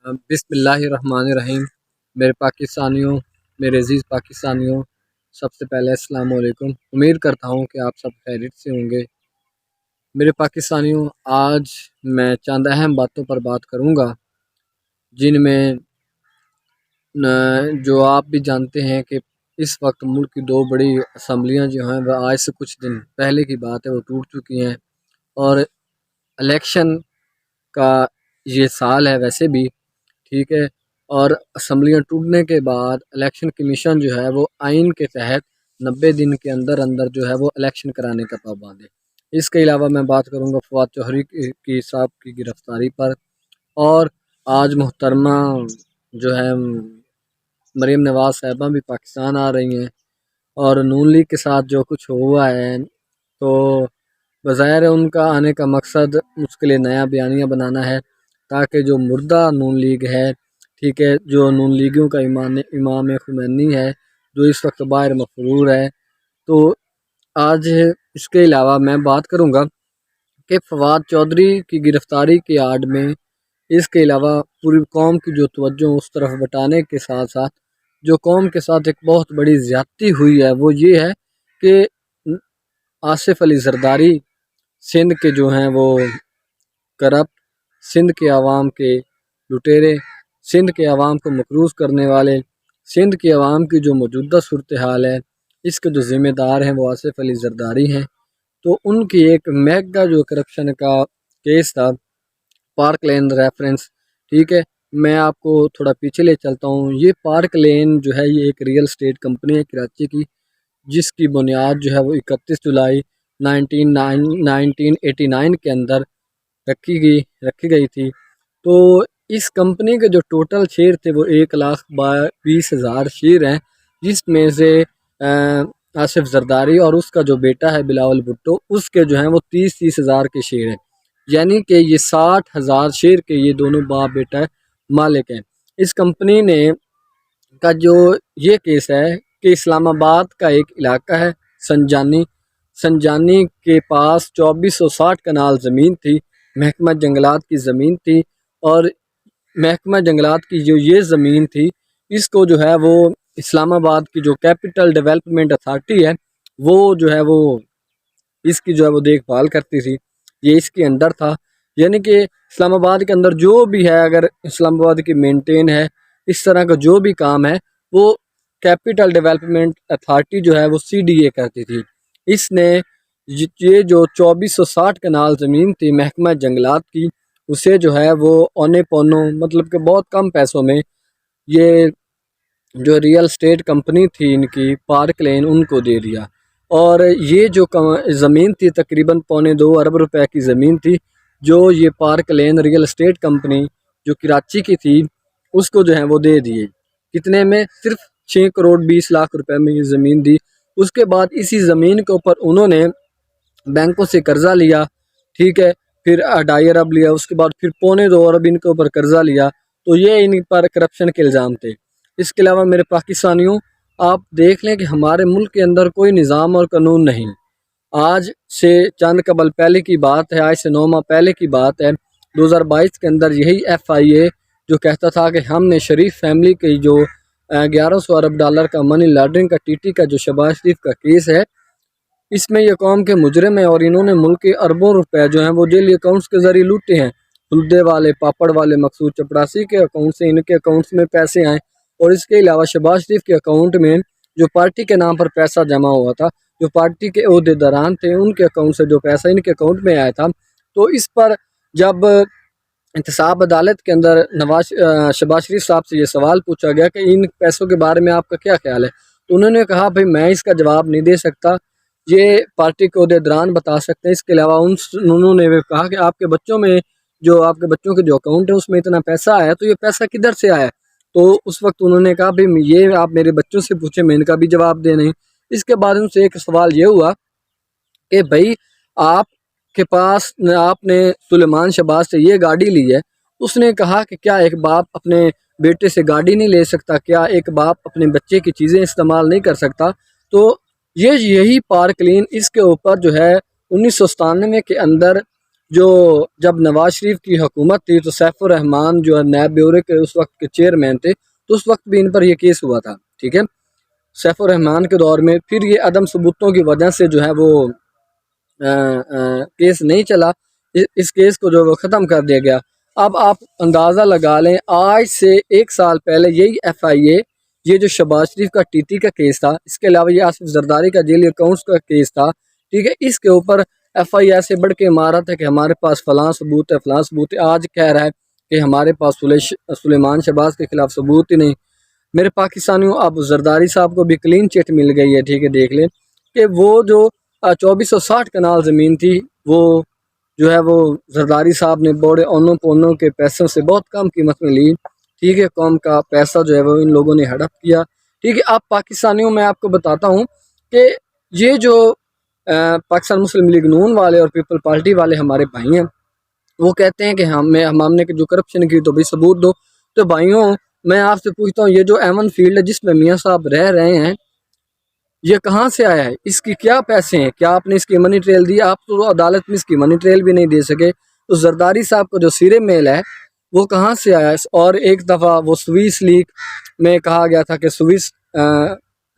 بسم اللہ الرحمن الرحیم۔ میرے پاکستانیوں، میرے عزیز پاکستانیوں، سب سے پہلے السلام علیکم۔ امید کرتا ہوں کہ آپ سب خیریت سے ہوں گے۔ میرے پاکستانیوں، آج میں چند اہم باتوں پر بات کروں گا جن میں جو آپ بھی جانتے ہیں کہ اس وقت ملک کی دو بڑی اسمبلیاں جو ہیں وہ آج سے کچھ دن پہلے کی بات ہے وہ ٹوٹ چکی ہیں، اور الیکشن کا یہ سال ہے ویسے بھی، ٹھیک ہے، اور اسمبلیاں ٹوٹنے کے بعد الیکشن کمیشن جو ہے وہ آئین کے تحت 90 دن کے اندر اندر جو ہے وہ الیکشن کرانے کا پابند ہے۔ اس کے علاوہ میں بات کروں گا فواد چوہدری کی صاحب کی گرفتاری پر، اور آج محترمہ جو ہے مریم نواز صاحبہ بھی پاکستان آ رہی ہیں، اور نون لیگ کے ساتھ جو کچھ ہوا ہے تو بظاہر ان کا آنے کا مقصد اس کے لیے نیا بیانیہ بنانا ہے، تاکہ جو مردہ نون لیگ ہے، ٹھیک ہے، جو نون لیگیوں کا امام خمینی ہے جو اس وقت باہر مفرور ہے، تو آج اس کے علاوہ میں بات کروں گا کہ فواد چوہدری کی گرفتاری کی آڑ میں اس کے علاوہ پوری قوم کی جو توجہ اس طرف بٹانے کے ساتھ ساتھ جو قوم کے ساتھ ایک بہت بڑی زیادتی ہوئی ہے وہ یہ ہے کہ آصف علی زرداری سندھ کے جو ہیں وہ کرپٹ، سندھ کے عوام کے لٹیرے، سندھ کے عوام کو مقروض کرنے والے، سندھ کے عوام کی جو موجودہ صورتحال ہے اس کے جو ذمہ دار ہیں وہ آصف علی زرداری ہیں۔ تو ان کی ایک میگا جو کرپشن کا کیس تھا، پارک لین ریفرنس، ٹھیک ہے، میں آپ کو تھوڑا پیچھے لے چلتا ہوں۔ یہ پارک لین جو ہے یہ ایک ریئل اسٹیٹ کمپنی ہے کراچی کی، جس کی بنیاد جو ہے وہ 31 جولائی 1989 کے اندر رکھی گئی تھی۔ تو اس کمپنی کے جو ٹوٹل شیئر تھے وہ 1,20,000 شیئر ہیں، جس میں سے آصف زرداری اور اس کا جو بیٹا ہے بلاول بھٹو، اس کے جو ہیں وہ 30 ہزار کے شیئر ہیں، یعنی کہ یہ 60,000 شیئر کے یہ دونوں باپ بیٹا مالک ہیں۔ اس کمپنی نے کا جو یہ کیس ہے کہ اسلام آباد کا ایک علاقہ ہے سنجانی کے پاس 2460 کنال زمین تھی، محکمہ جنگلات کی زمین تھی، اور محکمہ جنگلات کی جو یہ زمین تھی اس کو جو ہے وہ اسلام آباد کی جو کیپٹل ڈیولپمنٹ اتھارٹی ہے وہ جو ہے وہ اس کی جو ہے وہ دیکھ بھال کرتی تھی، یہ اس کے اندر تھا، یعنی کہ اسلام آباد کے اندر جو بھی ہے، اگر اسلام آباد کی مینٹین ہے اس طرح کا جو بھی کام ہے وہ کیپٹل ڈیولپمنٹ اتھارٹی جو ہے وہ CDA کرتی تھی۔ اس نے یہ جو 2460 کنال زمین تھی محکمہ جنگلات کی، اسے جو ہے وہ اونے پونوں مطلب کہ بہت کم پیسوں میں یہ جو ریئل اسٹیٹ کمپنی تھی ان کی پارک لین ان کو دے دیا، اور یہ جو زمین تھی تقریباً 2.25 ارب روپے کی زمین تھی جو یہ پارک لین ریئل اسٹیٹ کمپنی جو کراچی کی تھی اس کو جو ہے وہ دے دیے، کتنے میں؟ صرف 6 کروڑ 20 لاکھ روپے میں یہ زمین دی۔ اس کے بعد اسی زمین کے اوپر انہوں نے بینکوں سے قرضہ لیا، ٹھیک ہے، پھر 2.5 ارب لیا، اس کے بعد پھر 2.25 ارب ان کے اوپر قرضہ لیا، تو یہ ان پر کرپشن کے الزام تھے۔ اس کے علاوہ میرے پاکستانیوں، آپ دیکھ لیں کہ ہمارے ملک کے اندر کوئی نظام اور قانون نہیں۔ آج سے چند قبل پہلے کی بات ہے، آج سے 9 ماہ پہلے کی بات ہے، 2022 کے اندر یہی FIA جو کہتا تھا کہ ہم نے شریف فیملی کی جو 1100 ارب ڈالر کا منی لانڈرنگ کا TT کا جو شہباز شریف کا کیس ہے، اس میں یہ قوم کے مجرم ہیں اور انہوں نے ملک کے اربوں روپے جو ہیں وہ ڈیلی اکاؤنٹس کے ذریعے لوٹے ہیں، خلدے والے، پاپڑ والے، مقصود چپڑاسی کے اکاؤنٹ سے ان کے اکاؤنٹس میں پیسے آئیں، اور اس کے علاوہ شہباز شریف کے اکاؤنٹ میں جو پارٹی کے نام پر پیسہ جمع ہوا تھا، جو پارٹی کے عہدے داران تھے ان کے اکاؤنٹ سے جو پیسہ ان کے اکاؤنٹ میں آیا تھا، تو اس پر جب احتساب عدالت کے اندر شہباز شریف صاحب سے یہ سوال پوچھا گیا کہ ان پیسوں کے بارے میں آپ کا کیا خیال ہے، تو انہوں نے کہا بھائی میں اس کا جواب نہیں دے سکتا، یہ پارٹی کے عہدیداران بتا سکتے ہیں۔ اس کے علاوہ انہوں نے کہا کہ آپ کے بچوں میں جو آپ کے بچوں کے جو اکاؤنٹ ہے اس میں اتنا پیسہ آیا، تو یہ پیسہ کدھر سے آیا؟ تو اس وقت انہوں نے کہا بھائی یہ آپ میرے بچوں سے پوچھیں، میں ان کا بھی جواب دے نہیں۔ اس کے بعد ان سے ایک سوال یہ ہوا کہ بھائی آپ کے پاس آپ نے سلیمان شہباز سے یہ گاڑی لی ہے، اس نے کہا کہ کیا ایک باپ اپنے بیٹے سے گاڑی نہیں لے سکتا، کیا ایک باپ اپنے بچے کی چیزیں استعمال نہیں کر سکتا؟ تو یہی پارک لین اس کے اوپر جو ہے 1997 کے اندر جو جب نواز شریف کی حکومت تھی تو سیف الرحمان جو ہے نیب بیورو کے اس وقت کے چیئرمین تھے، تو اس وقت بھی ان پر یہ کیس ہوا تھا، ٹھیک ہے، سیف الرحمان کے دور میں۔ پھر یہ عدم ثبوتوں کی وجہ سے جو ہے وہ کیس نہیں چلا، اس کیس کو جو وہ ختم کر دیا گیا۔ اب آپ اندازہ لگا لیں، آج سے 1 سال پہلے یہی ایف آئی اے، یہ جو شہباز شریف کا ٹی ٹی کا کیس تھا، اس کے علاوہ یہ آصف زرداری کا جیلی اکاؤنٹس کا کیس تھا، ٹھیک ہے، اس کے اوپر ایف آئی اے سے بڑھ کے مارا تھا کہ ہمارے پاس فلاں ثبوت ہے، فلاں ثبوت ہے۔ آج کہہ رہا ہے کہ ہمارے پاس سلیمان شہباز کے خلاف ثبوت ہی نہیں۔ میرے پاکستانیوں، اب زرداری صاحب کو بھی کلین چٹ مل گئی ہے، ٹھیک ہے، دیکھ لیں کہ وہ جو 2460 کنال زمین تھی، وہ جو ہے وہ زرداری صاحب نے بڑے اونوں پونوں کے پیسوں سے بہت کم قیمت میں لی، ٹھیک ہے، قوم کا پیسہ جو ہے وہ ان لوگوں نے ہڑپ کیا، ٹھیک ہے۔ آپ پاکستانیوں، میں آپ کو بتاتا ہوں کہ یہ جو پاکستان مسلم لیگ نون والے اور پیپل پارٹی والے ہمارے بھائی ہیں، وہ کہتے ہیں کہ ہم نے جو کرپشن کی تو بھی ثبوت دو۔ تو بھائیوں، میں آپ سے پوچھتا ہوں، یہ جو ایمن فیلڈ ہے جس میں میاں صاحب رہ رہے ہیں، یہ کہاں سے آیا ہے؟ اس کی کیا پیسے ہیں؟ کیا آپ نے اس کی منی ٹریل دی؟ آپ تو عدالت میں اس کی منی ٹریل بھی نہیں دے سکے۔ تو زرداری صاحب کو جو سیرے میل ہے وہ کہاں سے آیا ہے؟ اور ایک دفعہ وہ سوئس لیگ میں کہا گیا تھا کہ سوئس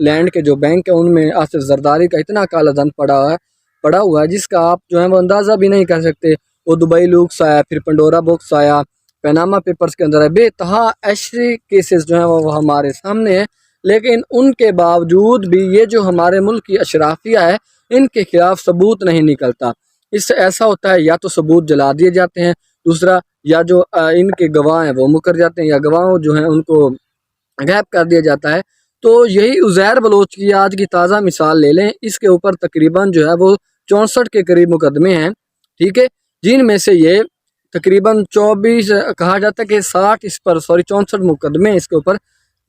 لینڈ کے جو بینک ہیں ان میں آصف زرداری کا اتنا کالا دھن پڑا ہوا ہے جس کا آپ جو ہے وہ اندازہ بھی نہیں کر سکتے۔ وہ دبئی لوکس آیا، پھر پنڈورا بکس آیا، پیناما پیپرز کے اندر ہے، بے تہا ایسے کیسز جو ہیں وہ ہمارے سامنے ہیں، لیکن ان کے باوجود بھی یہ جو ہمارے ملک کی اشرافیہ ہے، ان کے خلاف ثبوت نہیں نکلتا۔ اس سے ایسا ہوتا ہے یا تو ثبوت جلا دیے جاتے ہیں، دوسرا یا جو ان کے گواہ ہیں وہ مکر جاتے ہیں، یا گواہوں جو ہیں ان کو غائب کر دیا جاتا ہے۔ تو یہی عزیر بلوچ کی آج کی تازہ مثال لے لیں، اس کے اوپر تقریباً جو ہے وہ 64 کے قریب مقدمے ہیں، ٹھیک ہے، جن میں سے یہ تقریباً 24 کہا جاتا ہے کہ 64 مقدمے اس کے اوپر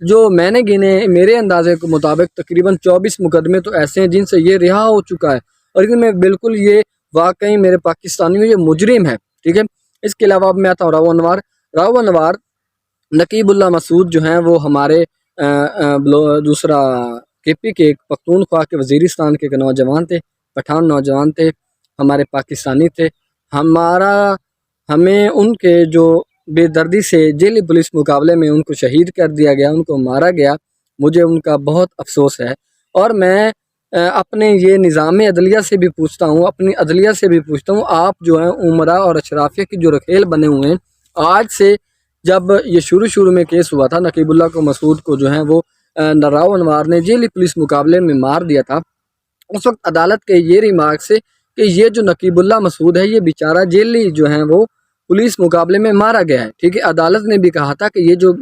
جو میں نے گنے، میرے اندازے کے مطابق تقریباً 24 مقدمے تو ایسے ہیں جن سے یہ رہا ہو چکا ہے، اور ان میں بالکل یہ واقعی میرے پاکستانیوں یہ مجرم ہے، ٹھیک ہے۔ اس کے علاوہ اب میں آتا ہوں راؤ انوار نقیب اللہ مسعود جو ہیں وہ ہمارے دوسرا کے پی کے پختونخوا کے وزیرستان کے نوجوان تھے، پٹھان نوجوان تھے، ہمارے پاکستانی تھے۔ ہمیں ان کے جو بے دردی سے جیلی پولیس مقابلے میں ان کو شہید کر دیا گیا، ان کو مارا گیا، مجھے ان کا بہت افسوس ہے۔ اور میں اپنے یہ نظام عدلیہ سے بھی پوچھتا ہوں، اپنی عدلیہ سے بھی پوچھتا ہوں، آپ جو ہیں عمرہ اور اشرافیہ کی جو رکھیل بنے ہوئے ہیں، آج سے جب یہ شروع میں کیس ہوا تھا، نقیب اللہ کو مسعود کو جو ہیں وہ راؤ انوار نے جیلی پولیس مقابلے میں مار دیا تھا، اس وقت عدالت کے یہ ریمارک سے کہ یہ جو نقیب اللہ مسعود ہے یہ بیچارہ جیلی جو ہیں وہ پولیس مقابلے میں مارا گیا ہے، ٹھیک ہے۔ عدالت نے بھی کہا تھا کہ یہ جو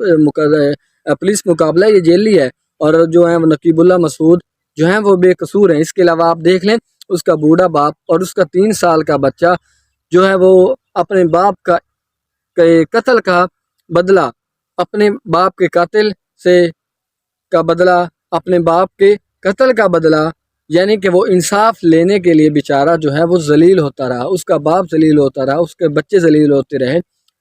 پولیس مقابلہ ہے یہ جیلی ہے، اور جو ہے وہ نقیب اللہ مسعود جو ہیں وہ بے قصور ہیں۔ اس کے علاوہ آپ دیکھ لیں، اس کا بوڑھا باپ اور اس کا 3 سال کا بچہ جو ہے وہ اپنے باپ کا قتل کا بدلہ، اپنے باپ کے قاتل سے کا بدلہ، اپنے باپ کے قتل کا بدلہ، یعنی کہ وہ انصاف لینے کے لیے بیچارہ جو ہے وہ ذلیل ہوتا رہا، اس کا باپ ذلیل ہوتا رہا، اس کے بچے ذلیل ہوتے رہے،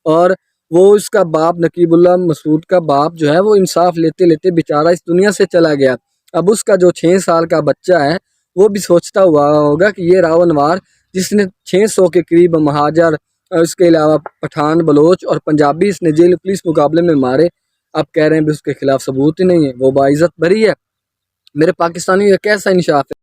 اور وہ اس کا باپ نقیب اللہ مسعود کا باپ جو ہے وہ انصاف لیتے لیتے بیچارہ اس دنیا سے چلا گیا۔ اب اس کا جو 6 سال کا بچہ ہے وہ بھی سوچتا ہوا ہوگا کہ یہ راؤ انوار جس نے 600 کے قریب مہاجر، اس کے علاوہ پٹھان، بلوچ اور پنجابی اس نے جیل پولیس مقابلے میں مارے، اب کہہ رہے ہیں بھی اس کے خلاف ثبوت ہی نہیں ہے، وہ باعزت بری ہے۔ میرے پاکستانی یہ کیسا انصاف ہے؟